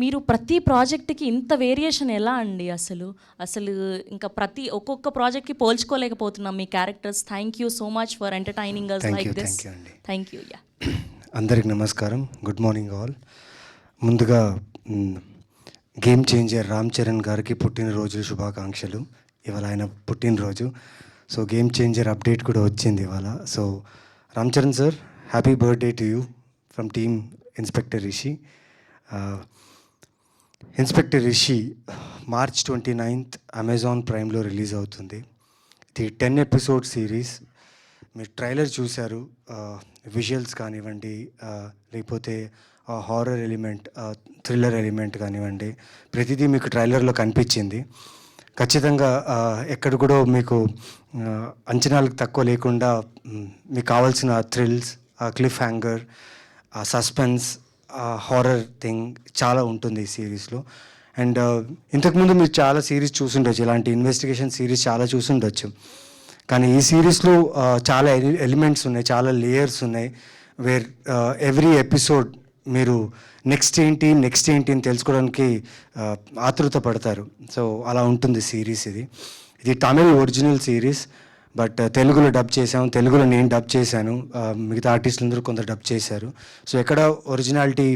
మీరు ప్రతి ప్రాజెక్ట్‌కి ఇంత వేరియేషన్ ఎలా అండి అసలు? అసలు ఇంకా ఒక్కొక్క ప్రాజెక్ట్‌కి పోల్చుకోలేకపోతున్నాం మీ characters. Thank you so much for entertaining us like this. Thank you అండి. Thank you. యాహ్! అందరికి నమస్కారం. Good morning all. ముందుగా గేమ్ చేంజర్ రామ్ చరణ్ గారికి పుట్టినరోజు శుభాకాంక్షలు. ఇవాళ ఆయన పుట్టినరోజు. సో గేమ్ చేంజర్ అప్డేట్ కూడా వచ్చింది ఇవాళ. So Ram Charan sir, happy birthday to you from team inspector Rishi. Inspector Rishi March 29th Amazon ప్రైమ్లో రిలీజ్ అవుతుంది. ఇది 10 ఎపిసోడ్ సిరీస్. మీరు ట్రైలర్ చూశారు. విజువల్స్ కానివ్వండి, లేకపోతే హారర్ ఎలిమెంట్, థ్రిల్లర్ ఎలిమెంట్ కానివ్వండి, ప్రతిదీ మీకు ట్రైలర్లో కనిపించింది. ఖచ్చితంగా ఎక్కడ కూడా మీకు అంచనాలకు తక్కువ లేకుండా మీకు కావాల్సిన thrills, cliff hanger, suspense, horror thing చాలా ఉంటుంది ఈ సిరీస్లో. అండ్ ఇంతకుముందు మీరు చాలా సిరీస్ చూసుండొచ్చు, ఇలాంటి ఇన్వెస్టిగేషన్ సిరీస్ చాలా చూసుండొచ్చు. కానీ ఈ సిరీస్లో చాలా ఎలిమెంట్స్ ఉన్నాయి, చాలా లేయర్స్ ఉన్నాయి. వేర్ ఎవ్రీ ఎపిసోడ్ మీరు నెక్స్ట్ ఏంటి అని తెలుసుకోవడానికి ఆతృత పడతారు. సో అలా ఉంటుంది సిరీస్. ఇది తమిళ్ ఒరిజినల్ సిరీస్, బట్ తెలుగులో డబ్ చేసాము. తెలుగులో నేను డబ్ చేశాను, మిగతా ఆర్టిస్టులందరూ కొందరు డబ్ చేశారు. సో ఎక్కడ ఒరిజినాలిటీ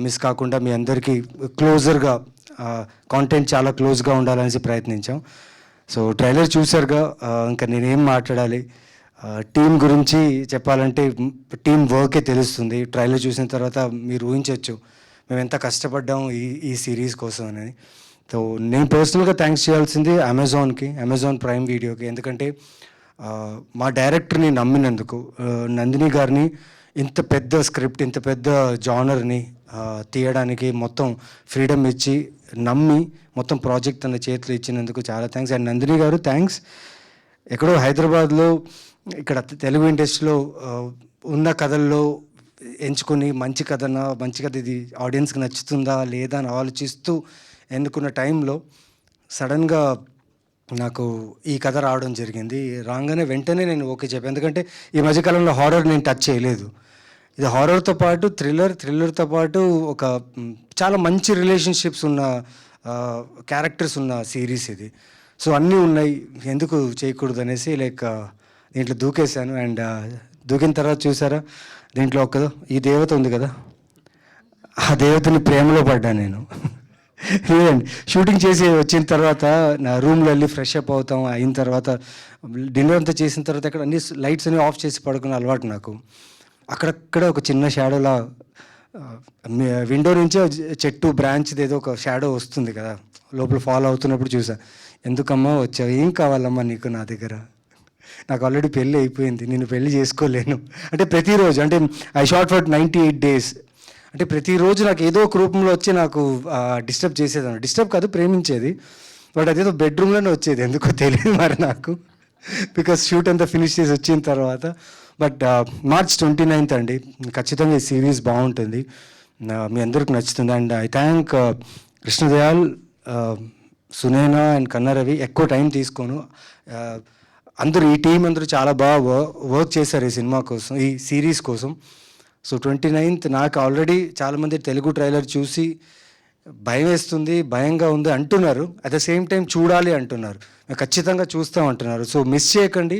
మిస్ కాకుండా మీ అందరికీ క్లోజర్గా కాంటెంట్ చాలా క్లోజ్గా ఉండాలనేసి ప్రయత్నించాం. సో ట్రైలర్ చూసారుగా, ఇంకా నేనేం మాట్లాడాలి. టీం గురించి చెప్పాలంటే టీం వర్కే తెలుస్తుంది. ట్రైలర్ చూసిన తర్వాత మీరు ఊహించవచ్చు మేము ఎంత కష్టపడ్డాము ఈ సిరీస్ కోసం అని. సో నేను పర్సనల్గా థ్యాంక్స్ చేయాల్సింది అమెజాన్ ప్రైమ్ వీడియోకి. ఎందుకంటే మా డైరెక్టర్ని నమ్మినందుకు, నందిని గారిని ఇంత పెద్ద స్క్రిప్ట్, ఇంత పెద్ద జానర్ని తీయడానికి మొత్తం ఫ్రీడమ్ ఇచ్చి నమ్మి మొత్తం ప్రాజెక్ట్ తన చేతిలో ఇచ్చినందుకు చాలా థ్యాంక్స్. అండ్ నందిని గారు థ్యాంక్స్. ఎక్కడో హైదరాబాద్లో ఇక్కడ తెలుగు ఇండస్ట్రీలో ఉన్న కథల్లో ఎంచుకొని మంచి కథ ఇది ఆడియన్స్కి నచ్చుతుందా లేదా అని ఆలోచిస్తూ ఎన్నుకున్న టైంలో సడన్గా నాకు ఈ కథ రావడం జరిగింది. రాగానే వెంటనే నేను ఓకే చెప్పాను. ఎందుకంటే ఈ మధ్యకాలంలో హారర్ నేను టచ్ చేయలేదు. ఇది హారర్తో పాటు థ్రిల్లర్తో పాటు ఒక చాలా మంచి రిలేషన్షిప్స్ ఉన్న క్యారెక్టర్స్ ఉన్న సిరీస్ ఇది. సో అన్నీ ఉన్నాయి, ఎందుకు చేయకూడదు అనేసి దీంట్లో దూకేశాను. అండ్ దూకిన తర్వాత చూసారా, దీంట్లో ఈ దేవత ఉంది కదా, ఆ దేవతని ప్రేమలో పడ్డాను నేను. లేదండి, షూటింగ్ చేసి వచ్చిన తర్వాత నా రూమ్లో వెళ్ళి ఫ్రెష్ అప్ అయిన తర్వాత డిన్నర్ అంతా చేసిన తర్వాత అక్కడ అన్ని లైట్స్ అన్నీ ఆఫ్ చేసి పడుకునే అలవాటు నాకు. అక్కడక్కడ ఒక చిన్న షాడోలా విండో నుంచి చెట్టు బ్రాంచ్ ఏదో ఒక షాడో వస్తుంది కదా, లోపల ఫాలో అవుతున్నప్పుడు చూసా. ఎందుకమ్మా వచ్చావు, ఏం కావాలమ్మా నీకు నా దగ్గర? నాకు ఆల్రెడీ పెళ్ళి అయిపోయింది, నేను పెళ్ళి చేసుకోలేను అంటే ప్రతిరోజు, అంటే ఐ షాట్ ఫర్ 98 days, అంటే ప్రతిరోజు నాకు ఏదో ఒక రూపంలో వచ్చి నాకు డిస్టర్బ్ చేసేదాన్ని. డిస్టర్బ్ కాదు, ప్రేమించేది. బట్ అదేదో బెడ్రూమ్లోనే వచ్చేది, ఎందుకో తెలియదు మరి నాకు, బికాస్ షూట్ అంతా ఫినిష్ చేసి వచ్చిన తర్వాత. బట్ మార్చ్ 29th అండి, ఖచ్చితంగా ఈ సిరీస్ బాగుంటుంది, మీ అందరికి నచ్చుతుంది. And I thank Krishnadayal, Sunaina and Kanna Ravi. ఎక్కువ టైం తీసుకోను, అందరూ ఈ టీం అందరూ చాలా బాగా వర్క్ చేశారు ఈ సినిమా కోసం, ఈ సిరీస్ కోసం. సో 29th నాకు ఆల్రెడీ చాలామంది తెలుగు ట్రైలర్ చూసి భయం వేస్తుంది, భయంగా ఉంది అంటున్నారు. అట్ ద సేమ్ టైం చూడాలి అంటున్నారు, ఖచ్చితంగా చూస్తాం అంటున్నారు. సో మిస్ చేయకండి.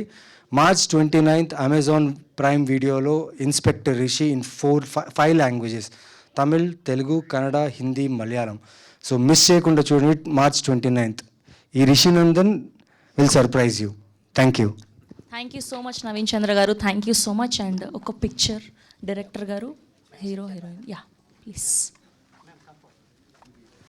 మార్చ్ 29th అమెజాన్ ప్రైమ్ వీడియోలో inspector Rishi in 5 languages, Tamil, Telugu, Kannada, Hindi, Malayalam. So miss చేయకుండా చూడండి. మార్చ్ 29th ఈ Rishi Nandan will surprise you. Thank you so much Naveen Chandra గారు, thank you so much. And ఒక పిక్చర్ డైరెక్టర్ గారు, హీరో హీరోయిన్, యా ప్లీజ్.